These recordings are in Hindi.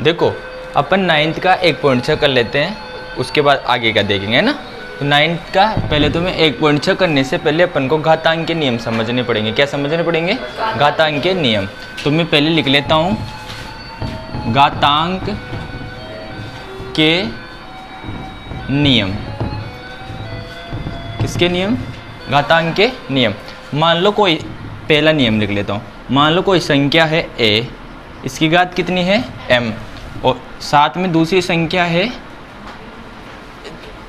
देखो अपन 9th का 1.6 कर लेते हैं, उसके बाद आगे का देखेंगे ना। तो 9th का पहले तो मैं 1.6 करने से पहले अपन को घातांक के नियम समझने पड़ेंगे। क्या समझने पड़ेंगे? घातांक के नियम। तो मैं पहले लिख लेता हूँ घातांक के नियम। किसके नियम? घातांक के नियम। मान लो कोई, पहला नियम लिख लेता हूँ। मान लो कोई संख्या है a, इसकी घात कितनी है m, और साथ में दूसरी संख्या है,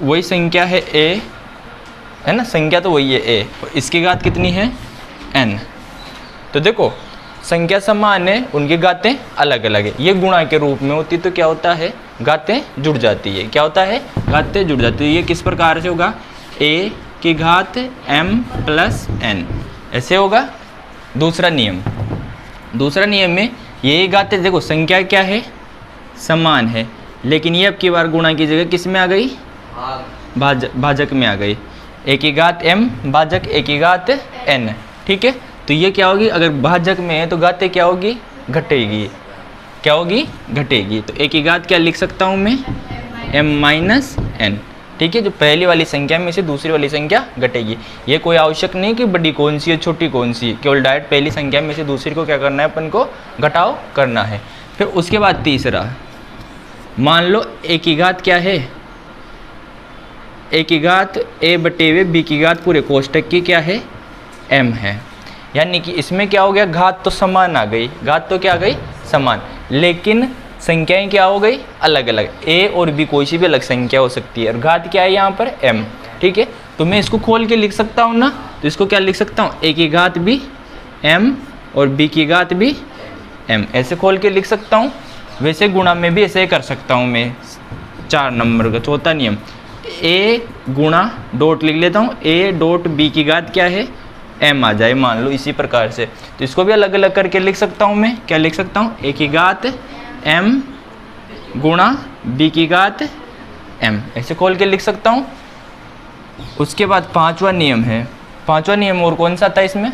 वही संख्या है a, है ना, संख्या तो वही है a, और इसकी घात कितनी है n। तो देखो संख्या समान है, उनकी घातें अलग अलग है। ये गुणा के रूप में होती तो क्या होता है? घातें जुड़ जाती है। क्या होता है? घातें जुड़ जाती है। ये किस प्रकार से होगा? a की घात m प्लस n, ऐसे होगा। दूसरा नियम, दूसरा नियम में यही घातें, देखो संख्या क्या है? समान है, लेकिन ये अब की बार गुणा की जगह किस में आ गई? भाजक में आ गई। a की घात m भाजक a की घात n, ठीक है। तो ये क्या होगी? अगर भाजक में है तो घातें क्या होगी? घटेगी। क्या होगी? घटेगी। तो a की घात क्या लिख सकता हूँ मैं? m माइनस n, ठीक है। जो पहली वाली संख्या में से दूसरी वाली संख्या घटेगी। ये कोई आवश्यक नहीं कि बड़ी कौन सी है छोटी कौन सी है, केवल डायरेक्ट पहली संख्या में से दूसरी को क्या करना है? अपन को घटाव करना है। फिर उसके बाद तीसरा, मान लो a की घात क्या है? a की घात a बटे हुए b की घात पूरे कोष्टक की क्या है? m है। यानी कि इसमें क्या हो गया? घात तो समान आ गई, घात तो क्या आ गई? समान, लेकिन संख्याएं क्या हो गई? अलग अलग। a और b कोई सी भी अलग संख्या हो सकती है, और घात क्या है यहाँ पर? m, ठीक है। तो मैं इसको खोल के लिख सकता हूँ ना, तो इसको क्या लिख सकता हूँ? a की घात भी m और b की घात भी m, ऐसे खोल के लिख सकता हूँ। वैसे गुणा में भी ऐसे कर सकता हूँ मैं। 4 नंबर का चौथा नियम, a गुणा डॉट लिख लेता हूँ, a डॉट b की घात क्या है? m आ जाए, मान लो इसी प्रकार से। तो इसको भी अलग अलग करके लिख सकता हूँ मैं। क्या लिख सकता हूँ? a की घात m गुणा b की घात m, ऐसे खोल के लिख सकता हूँ। उसके बाद 5वां नियम है। 5वां नियम और कौन सा था इसमें?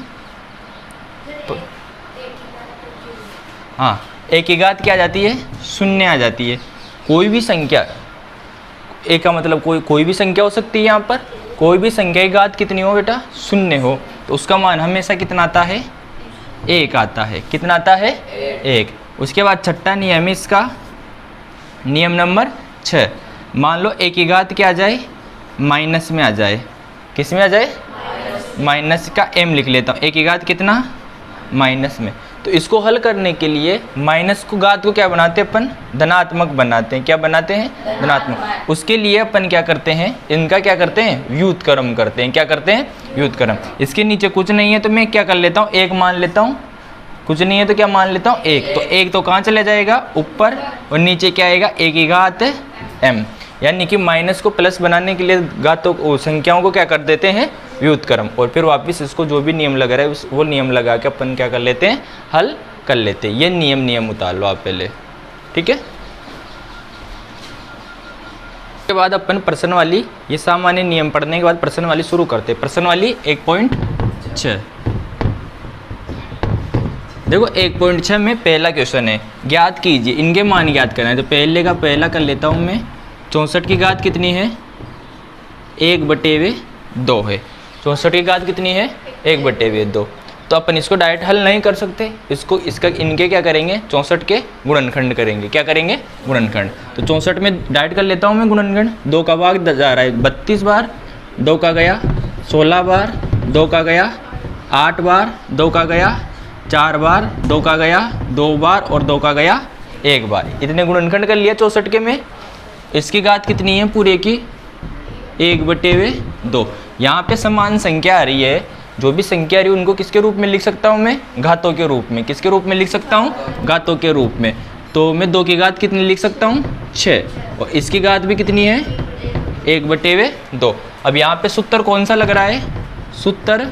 हाँ, a की घात क्या आ जाती है? 0 आ जाती है। कोई भी संख्या, a का मतलब कोई भी संख्या हो सकती है। यहाँ पर कोई भी संख्या की घात कितनी हो बेटा? 0 हो, तो उसका मान हमेशा कितना आता है? 1 आता है। कितना आता है? 1। उसके बाद छठा नियम है इसका, नियम नंबर 6। मान लो a की घात क्या आ जाए? माइनस में आ जाए। किस में आ जाए? माइनस का m लिख लेता हूँ। a की घात कितना? माइनस में। तो इसको हल करने के लिए माइनस को घात को क्या बनाते हैं अपन? धनात्मक बनाते हैं। क्या बनाते हैं? धनात्मक। उसके लिए अपन क्या करते हैं? इनका क्या करते हैं? व्युत्क्रम करते हैं। क्या करते हैं? व्युत्क्रम। इसके नीचे कुछ नहीं है तो मैं क्या कर लेता हूँ? 1 मान लेता हूँ। कुछ नहीं है तो क्या मान लेता हूँ? 1। तो 1 तो कहाँ चले जाएगा? ऊपर, और नीचे क्या आएगा? a की घात m। यानी कि माइनस को प्लस बनाने के लिए घातों संख्याओं को क्या कर देते हैं? व्युत्क्रम। और फिर वापस इसको जो भी नियम लग रहा है वो नियम लगा के अपन क्या कर लेते हैं? हल कर लेते हैं। ये नियम उतार लो आप पहले, ठीक है। उसके बाद अपन प्रश्न वाली, ये सामान्य नियम पढ़ने के बाद प्रश्न वाली शुरू करते हैं। प्रश्न वाली 1.6। देखो 1.6 में पहला क्वेश्चन है, ज्ञात कीजिए इनके मान ज्ञात करना है। तो पहले का पहला कर लेता हूँ मैं। 64 की घात कितनी है? 1/2 है। 64 की घात कितनी है? 1/2। तो अपन इसको डायरेक्ट हल नहीं कर सकते, इसको इनके क्या करेंगे? 64 के गुणनखंड करेंगे। क्या करेंगे? गुणनखंड। तो 64 में डायरेक्ट कर लेता हूँ मैं गुणनखंड। 2 का भाग जा रहा है 32 बार, 2 का गया 16 बार, 2 का गया 8 बार, 2 का गया 4 बार, 2 का गया 2 बार, और 2 का गया 1 बार। इतने गुणनखंड कर लिया 64 के में। इसकी घात कितनी है पूरे की? 1/2। यहाँ पे समान संख्या आ रही है, जो भी संख्या आ रही है उनको किसके रूप में लिख सकता हूँ मैं? घातों के रूप में। किसके रूप में लिख सकता हूँ? घातों के रूप में। तो मैं 2 की घात कितनी लिख सकता हूँ? 6। और इसकी घात भी कितनी है? 1/2। अब यहाँ पे सूत्र कौन सा लग रहा है? सूत्र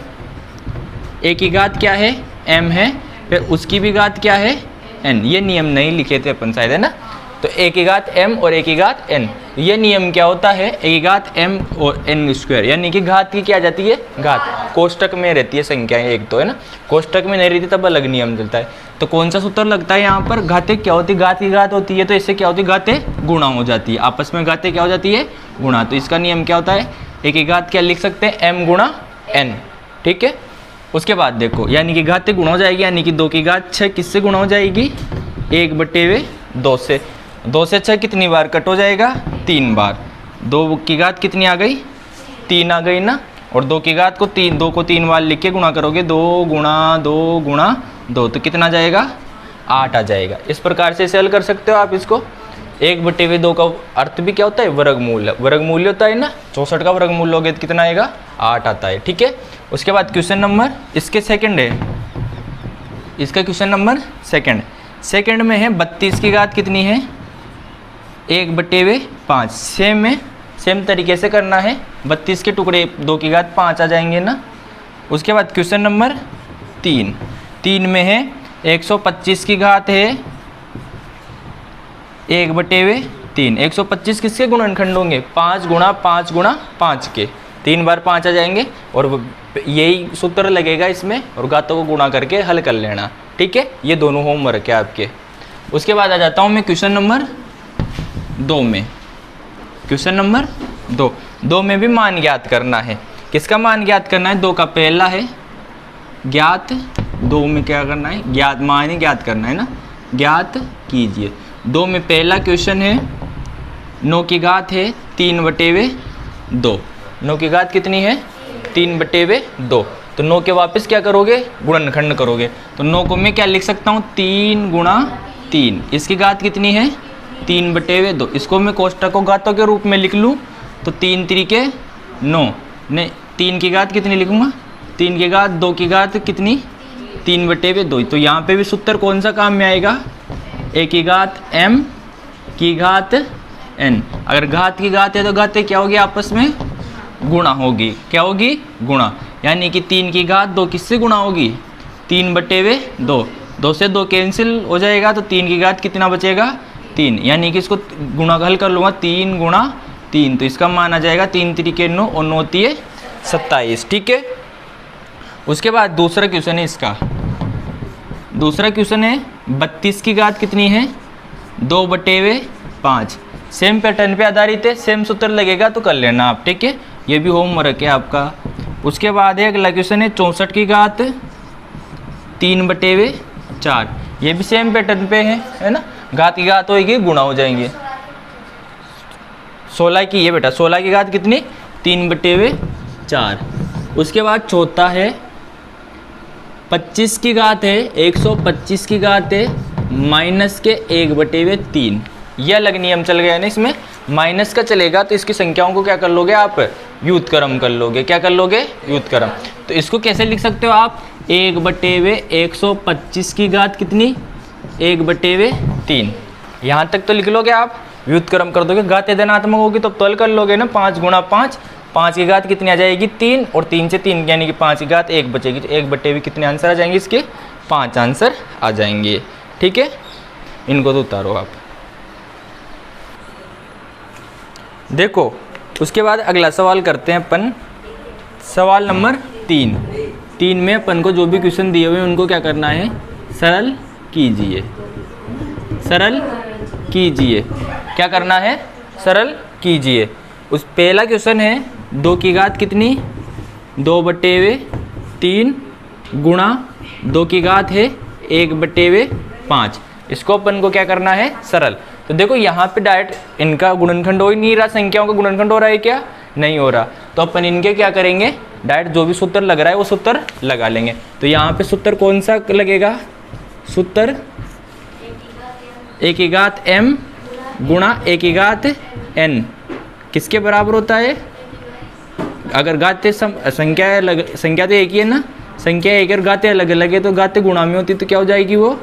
a की घात क्या है? m है, फिर उसकी भी घात क्या है? n। ये नियम नहीं लिखे थे अपन शायद, है ना। तो a की घात m और a की घात n, ये नियम क्या होता है, ए घात m और n स्क्वायर, यानी कि घात की क्या आ जाती है, घात कोष्टक में रहती है संख्याएं, एक तो है ना, कोष्टक में नहीं रहती तब अलग नियम चलता है। तो कौन सा सूत्र लगता है यहाँ पर, घाते क्या होती है, घात की घात होती है, तो इससे क्या होती है, घाते गुणा हो जाती है, आपस में घाते क्या हो जाती है, गुणा। तो इसका नियम क्या होता है, एक ही घात क्या लिख सकते हैं, m गुणा n, ठीक है। उसके बाद देखो, यानी कि घाते गुणा हो जाएगी, यानी कि 2 की घात 6 किससे गुणा हो जाएगी, 1/2 से। 2 से 6 कितनी बार कट हो जाएगा, 3 बार। 2 की घात कितनी आ गई, 3 आ गई ना, और 2 की घात को 2 को 3 बार लिख के गुणा करोगे, 2 गुणा 2 गुणा 2, तो कितना जाएगा, 8 आ जाएगा। इस प्रकार से इसे हल कर सकते हो आप इसको। 1/2 का अर्थ भी क्या होता है, वर्गमूल, वर्गमूल्य होता है ना, 64 का वर्गमूल लोगे तो कितना आएगा, 8 आता है, ठीक है। उसके बाद क्वेश्चन नंबर इसके सेकंड है, इसका क्वेश्चन नंबर सेकंड में है 32 की घात कितनी है, 1/5। सेम तरीके से करना है, 32 के टुकड़े 2 की घात 5 आ जाएंगे ना। उसके बाद क्वेश्चन नंबर 3 में है 125 की घात है 1/3। 125 किसके गुणनखंड होंगे, 5 गुणा 5 गुणा 5 के, 3 बार 5 आ जाएंगे, और यही सूत्र लगेगा इसमें, और घातों को गुणा करके हल कर लेना, ठीक है। ये दोनों होमवर्क है आपके। उसके बाद आ जाता हूँ मैं क्वेश्चन नंबर 2 में। क्वेश्चन नंबर 2 में भी मान ज्ञात करना है। किसका मान ज्ञात करना है, 2 का पहला है ज्ञात, 2 में क्या करना है, ज्ञात मान ज्ञात करना है ना, ज्ञात कीजिए। 2 में पहला क्वेश्चन है 9 की घात है 3/2। 9 की घात कितनी है, 3/2। तो 9 के वापस क्या करोगे, गुणनखंड करोगे। तो 9 को मैं क्या लिख सकता हूँ, 3 गुणा 3। इसकी घात कितनी है, 3/2। इसको मैं कोष्टकों घातों के रूप में लिख लूँ तो 3 3 9, नहीं 3 की घात कितनी लिखूँगा, 3 की घात 2 की घात कितनी, 3/2। तो यहाँ पे भी सूत्र कौन सा काम में आएगा, a की घात m की घात n। अगर घात की घात है तो घातें क्या होगी, आपस में गुणा होगी, क्या होगी, गुणा। यानी कि 3 की घात 2 किससे गुणा होगी, 3/2। 2 से 2 कैंसिल हो जाएगा, तो 3 की घात कितना बचेगा, 3। यानी कि इसको गुणा हल कर लूँगा, 3 गुणा 3, तो इसका मान आ जाएगा 3 3 9 और 9 3 27, ठीक है। उसके बाद दूसरा क्वेश्चन है इसका, दूसरा क्वेश्चन है 32 की घात कितनी है, 2/5। सेम पैटर्न पे आधारित है, सेम सूत्र लगेगा तो कर लेना आप, ठीक है। ये भी होमवर्क है आपका। उसके बाद है अगला क्वेश्चन है 64 की घात 3/4। ये भी सेम पैटर्न पे है ना, घात की घात होगी गुणा हो जाएंगे। 16 की, ये बेटा 16 की घात कितनी, 3/4। उसके बाद चौथा है 25 की घात है 125 की घात है माइनस के 1/3। यह अलग नियम चल गया है ना, इसमें माइनस का चलेगा तो इसकी संख्याओं को क्या कर लोगे आप, व्युत्क्रम कर लोगे। क्या कर लोगे, व्युत्क्रम। तो इसको कैसे लिख सकते हो आप, 1/125 की घात कितनी, 1/3। यहाँ तक तो लिख लोगे आप, व्युत्क्रम कर दोगे, घातें धनात्मक होगी तो हल कर लोगे ना, 5 गुणा 5, 5 की घात कितनी आ जाएगी, 3, और 3 से 3 यानी कि 5 की घात 1 बचेगी। तो 1/2 कितने आंसर आ जाएंगे इसके, 5 आंसर आ जाएंगे, ठीक है। इनको तो उतारो आप। देखो उसके बाद अगला सवाल करते हैं अपन, सवाल नंबर 3 में अपन को जो भी क्वेश्चन दिए हुए हैं उनको क्या करना है, सरल कीजिए। सरल कीजिए, क्या करना है, सरल कीजिए। उस पहला क्वेश्चन है 2 की घात कितनी, 2/3 गुणा 2 की घात है 1/5। इसको अपन को क्या करना है, सरल। तो देखो यहाँ पे डायरेक्ट इनका गुणनखंड हो ही नहीं रहा, संख्याओं का गुणनखंड हो रहा है क्या, नहीं हो रहा। तो अपन इनके क्या करेंगे, डायरेक्ट जो भी सूत्र लग रहा है वो सूत्र लगा लेंगे। तो यहाँ पे सूत्र कौन सा लगेगा, सूत्र a की घात m गुणा a की घात n किसके बराबर होता है। अगर घाते संख्या तो एक ही है ना, संख्या एक और घाते अलग अलग है, तो घाते गुणा में होती तो क्या हो जाएगी, वो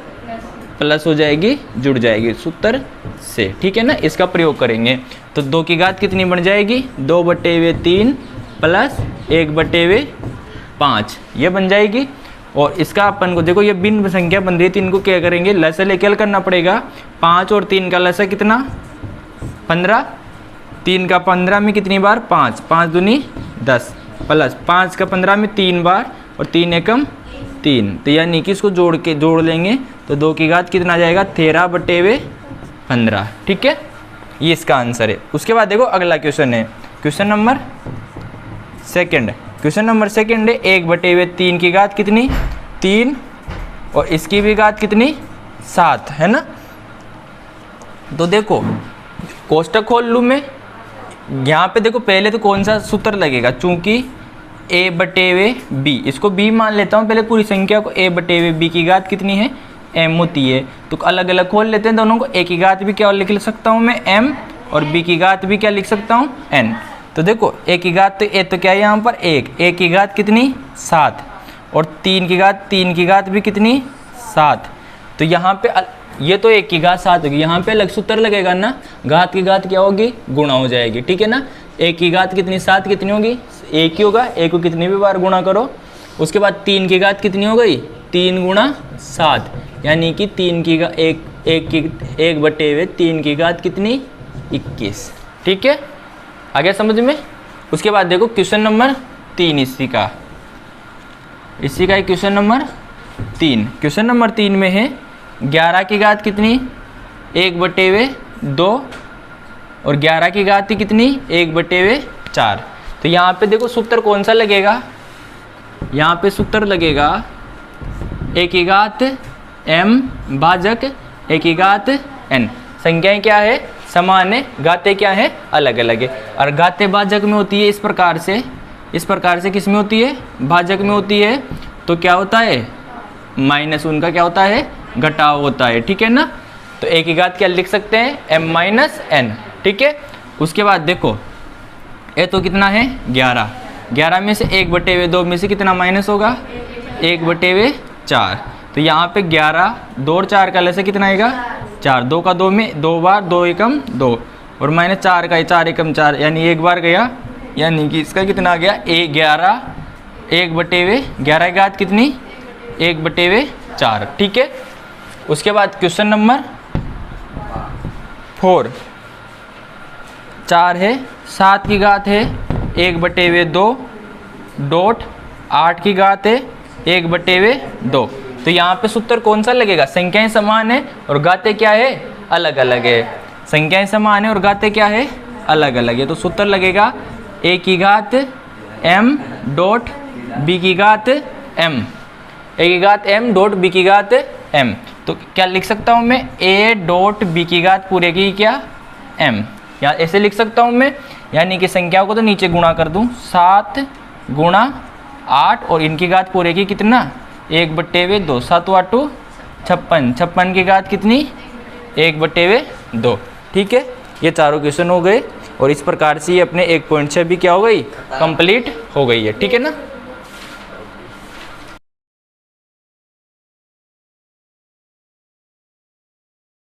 प्लस हो जाएगी, जुड़ जाएगी सूत्र से, ठीक है ना। इसका प्रयोग करेंगे तो 2 की घात कितनी बन जाएगी, 2/3 प्लस 1/5 ये बन जाएगी। और इसका अपन को देखो ये भिन्न संख्या बन रही है, तो इनको क्या करेंगे, लसा लेके हल करना पड़ेगा। 5 और 3 का लसा कितना, 15, 3 का 15 में कितनी बार 5, 5 दूनी 10 प्लस 5 का 15 में 3 बार और 3 एकम 3, तो यानी कि इसको जोड़ लेंगे तो 2 की घात कितना आ जाएगा 13/15। ठीक है, ये इसका आंसर है। उसके बाद देखो अगला क्वेश्चन है, क्वेश्चन नंबर सेकंड है 1/3 की घात कितनी 3 और इसकी भी घात कितनी 7 है ना। तो देखो कोष्टक खोल लूँ मैं, यहाँ पे देखो पहले तो कौन सा सूत्र लगेगा, चूंकि a/b, इसको b मान लेता हूँ पहले पूरी संख्या को, a/b की घात कितनी है m होती है, तो अलग अलग खोल लेते हैं दोनों को। a की घात भी क्या लिख सकता हूँ मैं m, और b की घात भी क्या लिख सकता हूँ n। तो देखो a की घात तो क्या है यहाँ पर 1, a की घात कितनी 7 और 3 की घात भी कितनी 7। तो यहाँ पे ये तो 1 की घात 7 होगी, यहाँ पे अलग सूत्र लगेगा ना, घात की घात क्या होगी गुणा हो जाएगी। ठीक है ना, 1 की घात कितनी 7 कितनी होगी 1 ही होगा, 1 को कितनी भी बार गुणा करो। उसके बाद 3 की घात कितनी हो गई 3 गुणा 7, यानी कि 1/3 की घात कितनी 21। ठीक है, आ गया समझ में। उसके बाद देखो क्वेश्चन नंबर 3 इसी का क्वेश्चन नंबर 3। क्वेश्चन नंबर 3 में है 11 की घात कितनी 1/2 और 11 की घात कितनी 1/4। तो यहाँ पे देखो सूत्र कौन सा लगेगा, यहाँ पे सूत्र लगेगा a की घात m भाजक a की घात n। संख्याएं क्या है समान है, घातें क्या है अलग अलग है, और घातें भाजक में होती है इस प्रकार से किस में होती है भाजक में होती है, तो क्या होता है माइनस उनका क्या होता है घटाव होता है। ठीक है ना, तो a की घात क्या लिख सकते हैं m माइनस n। ठीक है, उसके बाद देखो ए तो कितना है 11 में से 1/2 में से कितना माइनस होगा 1/4। तो यहाँ पे 11 2 और 4 का लसे कितना आएगा 4, 2 का 2 में 2 बार 2 एकम 2 और माइनस 4 का 4 एकम 4, यानी एक बार गया, यानी कि इसका कितना आ गया 11 की घात कितनी 1/4। ठीक है, उसके बाद क्वेश्चन नंबर 4 है 7 की घात है 1/2 डॉट 8 की घात है 1/2। तो यहाँ पे सूत्र कौन सा लगेगा, संख्याएं समान है और घातें क्या है अलग अलग है, संख्याएं समान है और घातें क्या है अलग अलग है। तो सूत्र लगेगा a की घात m डॉट b की घात m, a की घात m डॉट b की घात m। तो क्या लिख सकता हूँ मैं a डॉट b की घात पूरे की क्या m, या ऐसे लिख सकता हूँ मैं, यानी कि संख्याओं को तो नीचे गुणा कर दूँ 7 गुणा 8 और इनकी घात पूरे की कितना 1/2, 7 8 56 की घात कितनी 1/2। ठीक है, ये चारों क्वेश्चन हो गए और इस प्रकार से ये अपने 1.6 भी क्या हो गई कंप्लीट हो गई है। ठीक है ना।